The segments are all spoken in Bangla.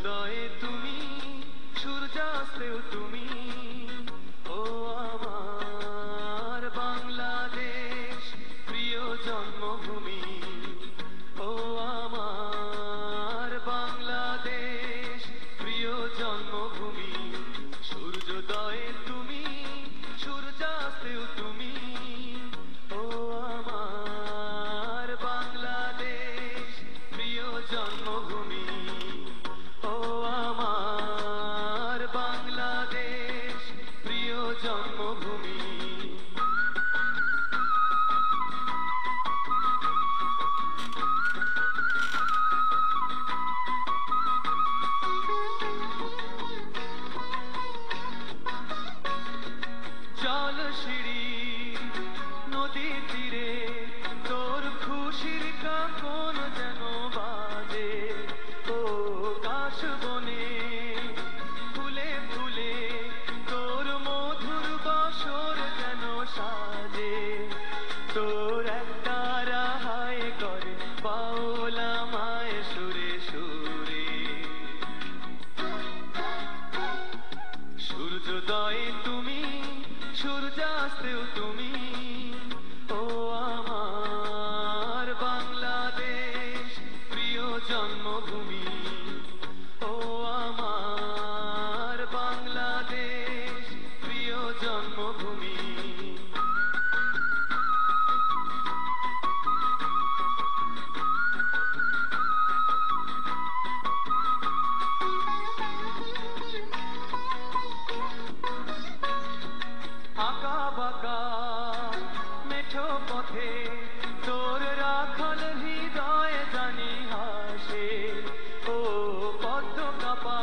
সূর্যোদয়ে তুমি, সূর্যাস্তেও তুমি, ও আমার বাংলাদেশ প্রিয় জন্মভূমি, ও আমার বাংলাদেশ প্রিয় জন্মভূমি। সূর্যোদয়ে তুমি, সূর্যাস্তেও তুমি, ও আমার বাংলাদেশ প্রিয় জন্মভূমি, ও আমার বাংলাদেশ প্রিয় জন্মভূমি। জল সিঁড়ি নদীর তীরে তোর খুশির কাকন যেন বাজে, ও কাশ বনে ফুলে ফুলে তোর মধুর বাসর যেন সাজে, তোর একটা রাহাই করে বাউলা মায় সুরে সুরে। সূর্যোদয়ে তুমি, সূর্যাস্তেও তুমি, ও আমার বাংলাদেশ প্রিয় জন্মভূমি, ও আমার বাংলাদেশ প্রিয় জন্মভূমি। আঁকা বাঁকা মেঠো পথে তোর রাখাল হৃদয় জানি হাসে, ও পদ্ম কাপা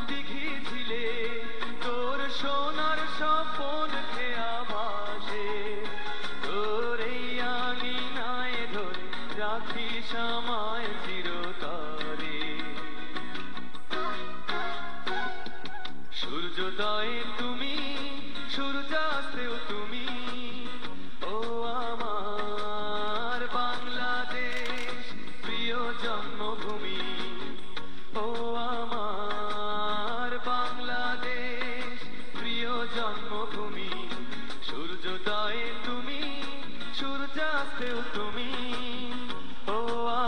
দিঘি ঝিলে তোর সোনার স্বপন খেয়া ভাসে, তোর এই আঙিনায় ধরে রাখিস আমায় চিরতরে। সূর্যোদয়ে তুমি, সূর্যাস্তেও তুমি, ও আমার বাংলাদেশ প্রিয় জন্মভূমি, ও আমার বাংলাদেশ প্রিয় জন্মভূমি। সূর্যোদয়ে তুমি, সূর্যাস্তেও তুমি, ও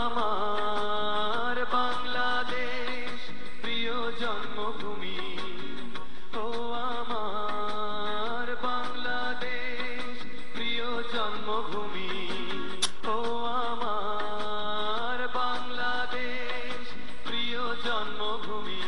আমার বাংলাদেশ প্রিয় জন্মভূমি, ও আমার বাংলাদেশ প্রিয় জন্মভূমি, ও আমার বাংলাদেশ প্রিয় জন্মভূমি।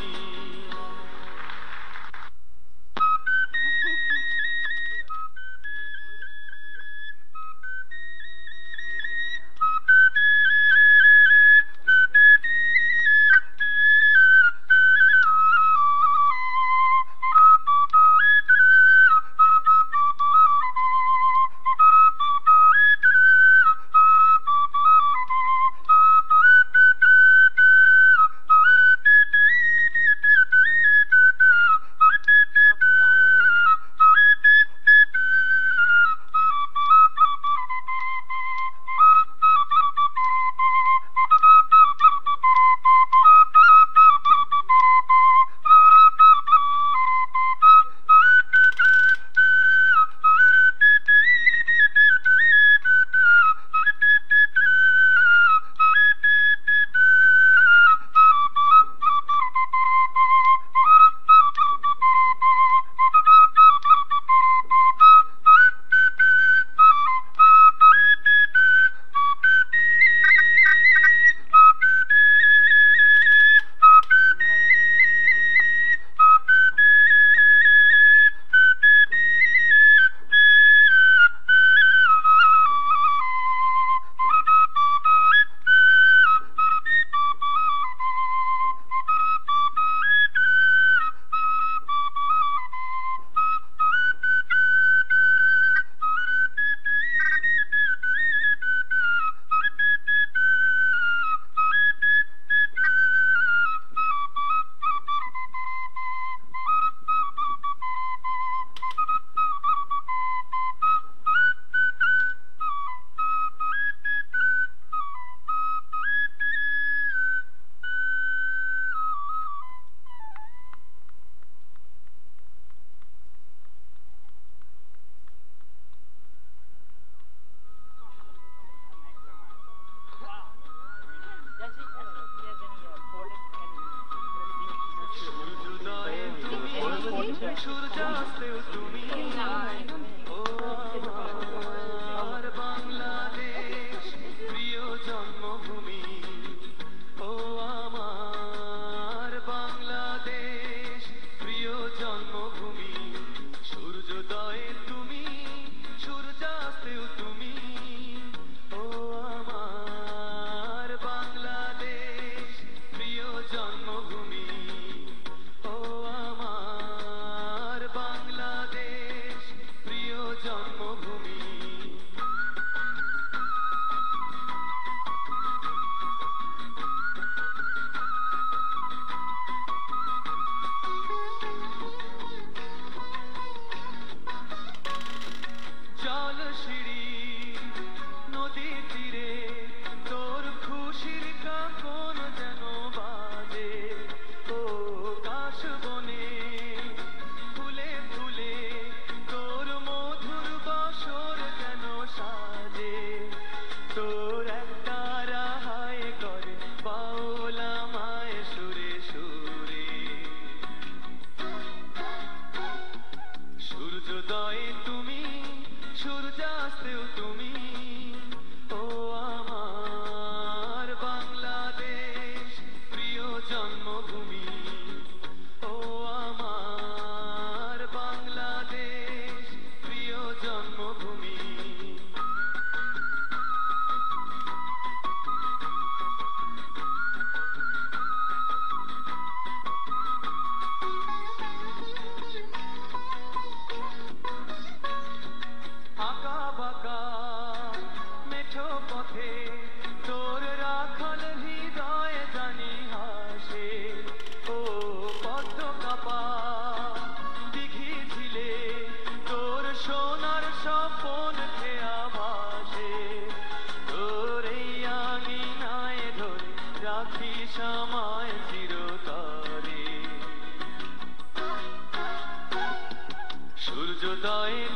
সূর্যাস্তেও তুমি ও আমার বাংলাদেশ প্রিয় জন্মভূমি ও আমার বাংলাদেশ প্রিয় জন্মভূমি সূর্যোদয়ে তুমি সূর্যাস্তেও তুমি ও আমার বাংলাদেশ প্রিয় জন্মভূমি ও আমার বাংলাদেশ প্রিয় জন্মভূমি জল সিঁড়ি নদী তীরে তোর খুশির কাঁপন যেন বাজে ও কাশ বনে ফুলে ফুলে তোর মধুর বাসর যেন সাজে তোর একটা রাহাই করে বাউলা মায় সুরে সুরে সূর্যোদয়ে তুমি সূর্যাস্তেও তুমি ও আমার বাংলাদেশ প্রিয় জন্মভূমি ও আমার বাংলাদেশ প্রিয় জন্মভূমি আঁকা বাঁকা মেঠো পথে তোর রাখাল হৃদয় জানি হাসে ও পদ্ম কাপা দিঘি ঝিলে তোর সোনার স্বপন খেয়া ভাসে তোর এই আঙিনায় ধরে রাখিস আমায় চিরতরে সূর্যোদয়ে